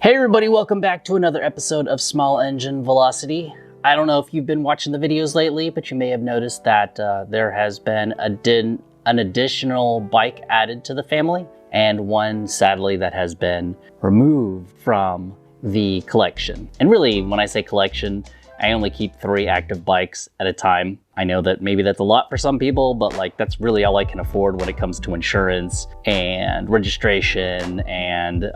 Hey everybody, welcome back to another episode of Small Engine Velocity. I don't know if you've been watching the videos lately, but you may have noticed that there has been an additional bike added to the family, and one sadly that has been removed from the collection. And really, when I say collection, I only keep 3 active bikes at a time. I know that maybe that's a lot for some people, but like that's really all I can afford when it comes to insurance and registration and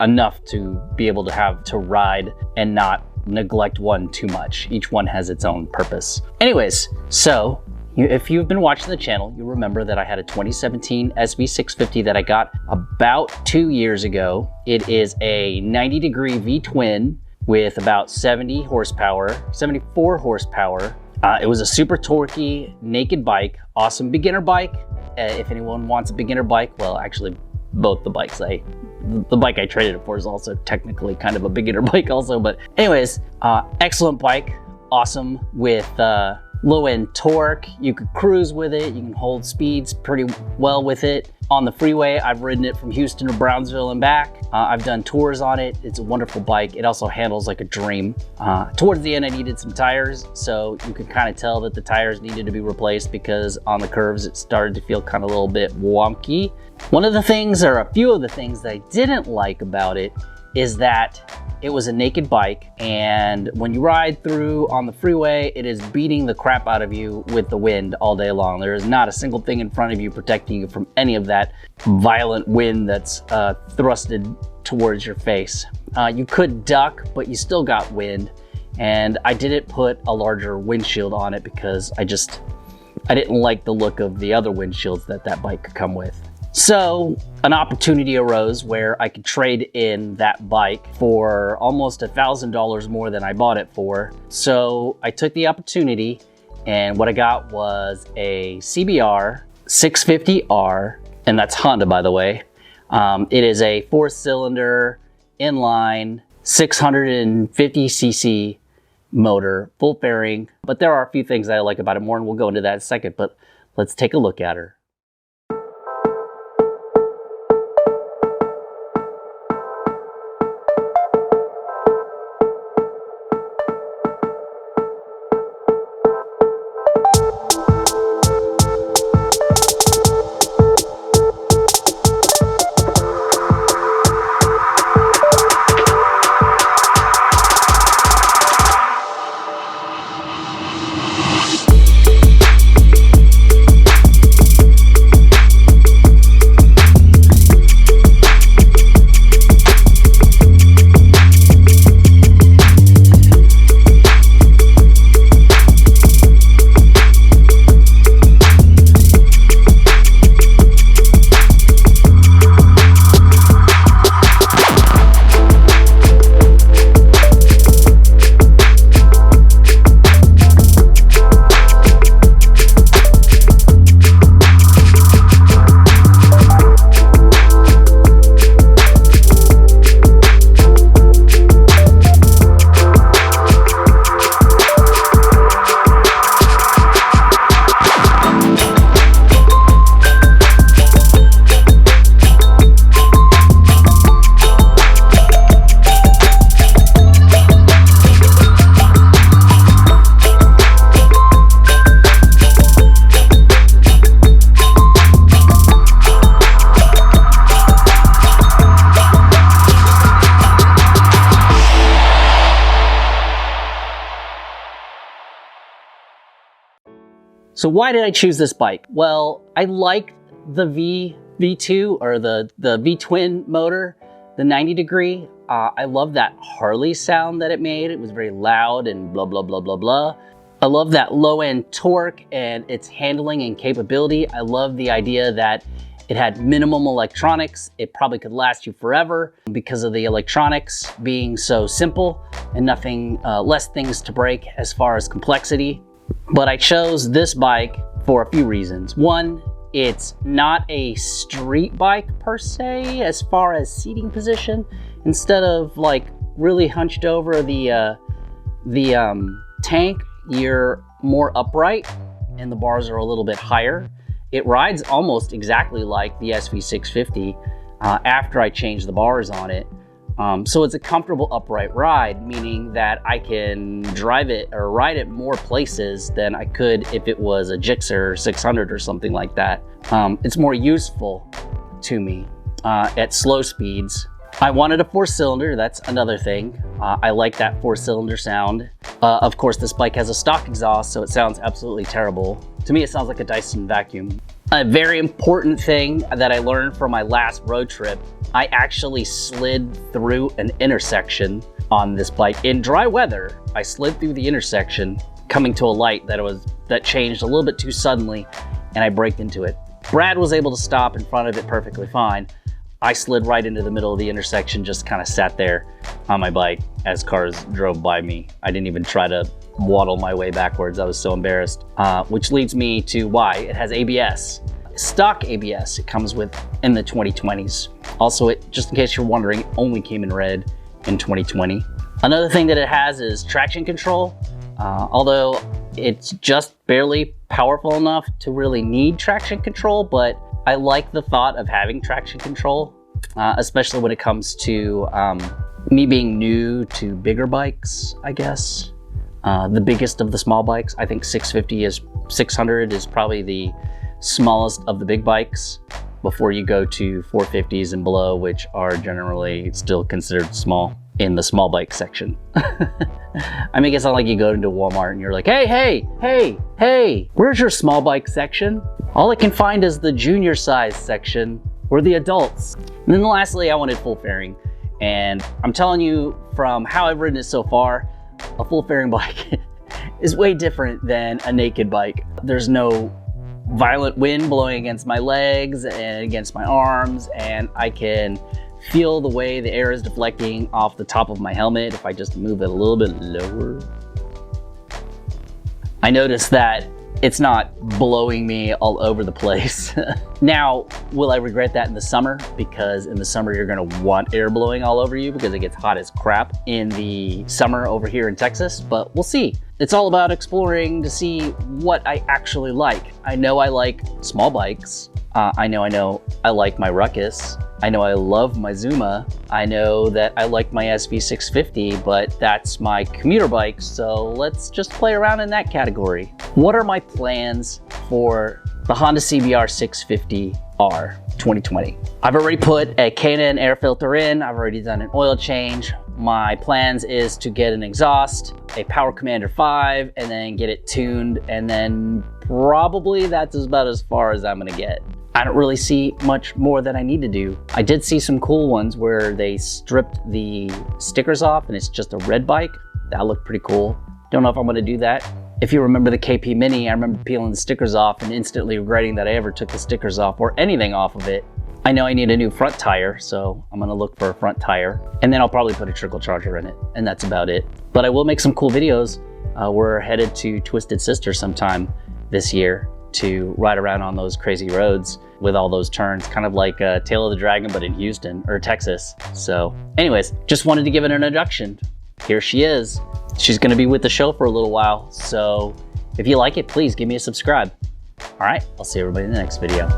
enough to be able to have to ride and not neglect one too much. Each one has its own purpose. Anyways, so if you've been watching the channel, you'll remember that I had a 2017 SV650 that I got about 2 years ago. It is a 90-degree V-twin with about 74 horsepower. It was a super torquey, naked bike, awesome beginner bike. If anyone wants a beginner bike, well, actually both the bikes, the bike I traded it for is also technically kind of a beginner bike also, but anyways, excellent bike, awesome with low-end torque. You could cruise with it, you can hold speeds pretty well with it. On the freeway, I've ridden it from Houston to Brownsville and back. I've done tours on it. It's a wonderful bike. It also handles like a dream. Towards the end, I needed some tires, so you could kind of tell that the tires needed to be replaced because on the curves, it started to feel kind of a little bit wonky. One of the things, or a few of the things that I didn't like about it is that it was a naked bike, and when you ride through on the freeway, it is beating the crap out of you with the wind all day long. There is not a single thing in front of you protecting you from any of that violent wind that's thrusted towards your face. You could duck, but you still got wind, and I didn't put a larger windshield on it because I didn't like the look of the other windshields that bike could come with. So an opportunity arose where I could trade in that bike for almost $1,000 more than I bought it for. So I took the opportunity, and what I got was a CBR650R, and that's Honda, by the way. It is a 4-cylinder inline 650cc motor, full fairing, but there are a few things that I like about it more, and we'll go into that in a second, but let's take a look at her. So why did I choose this bike? Well, I like the V2 or the V-twin motor, the 90-degree. I love that Harley sound that it made. It was very loud and blah, blah, blah, blah, blah. I love that low-end torque and its handling and capability. I love the idea that it had minimum electronics. It probably could last you forever because of the electronics being so simple and nothing, less things to break as far as complexity. But I chose this bike for a few reasons. One, it's not a street bike per se as far as seating position. Instead of like really hunched over the tank, you're more upright and the bars are a little bit higher. It rides almost exactly like the SV650 after I changed the bars on it. So it's a comfortable upright ride, meaning that I can drive it or ride it more places than I could if it was a Gixxer 600 or something like that. It's more useful to me at slow speeds. I wanted a 4-cylinder, that's another thing. I like that 4-cylinder sound. Of course, this bike has a stock exhaust, so it sounds absolutely terrible. To me, it sounds like a Dyson vacuum. A very important thing that I learned from my last road trip, I actually slid through an intersection on this bike. In dry weather, I slid through the intersection, coming to a light that changed a little bit too suddenly, and I braked into it. Brad was able to stop in front of it perfectly fine. I slid right into the middle of the intersection, just kind of sat there on my bike as cars drove by me. I didn't even try to waddle my way backwards. I was so embarrassed. Which leads me to why it has ABS. Stock ABS it comes with in the 2020s. Also, it, just in case you're wondering, it only came in red in 2020. Another thing that it has is traction control. Although it's just barely powerful enough to really need traction control, but I like the thought of having traction control, especially when it comes to me being new to bigger bikes, I guess. The biggest of the small bikes, I think 600 is probably the smallest of the big bikes before you go to 450s and below, which are generally still considered small in the small bike section. I make it sound like you go into Walmart and you're like, hey, where's your small bike section? All I can find is the junior size section or the adults. And then lastly, I wanted full fairing. And I'm telling you from how I've ridden it so far, a full fairing bike is way different than a naked bike. There's no violent wind blowing against my legs and against my arms, and I can feel the way the air is deflecting off the top of my helmet if I just move it a little bit lower. I noticed that it's not blowing me all over the place. Now, will I regret that in the summer? Because in the summer, you're gonna want air blowing all over you because it gets hot as crap in the summer over here in Texas, but we'll see. It's all about exploring to see what I actually like. I know I like small bikes. I know I like my Ruckus. I know I love my Zuma. I know that I like my SV650, but that's my commuter bike, so let's just play around in that category. What are my plans for the Honda CBR650R 2020? I've already put a Canon air filter in. I've already done an oil change. My plans is to get an exhaust, a Power Commander 5, and then get it tuned, and then probably that's about as far as I'm gonna get. I don't really see much more that I need to do. I did see some cool ones where they stripped the stickers off and it's just a red bike. That looked pretty cool. Don't know if I'm gonna do that. If you remember the KP Mini, I remember peeling the stickers off and instantly regretting that I ever took the stickers off or anything off of it. I know I need a new front tire, so I'm gonna look for a front tire. And then I'll probably put a trickle charger in it, and that's about it. But I will make some cool videos. We're headed to Twisted Sister sometime this year to ride around on those crazy roads with all those turns, kind of like Tail of the Dragon, but in Houston or Texas. So anyways, just wanted to give it an introduction. Here she is. She's gonna be with the show for a little while. So if you like it, please give me a subscribe. All right, I'll see everybody in the next video.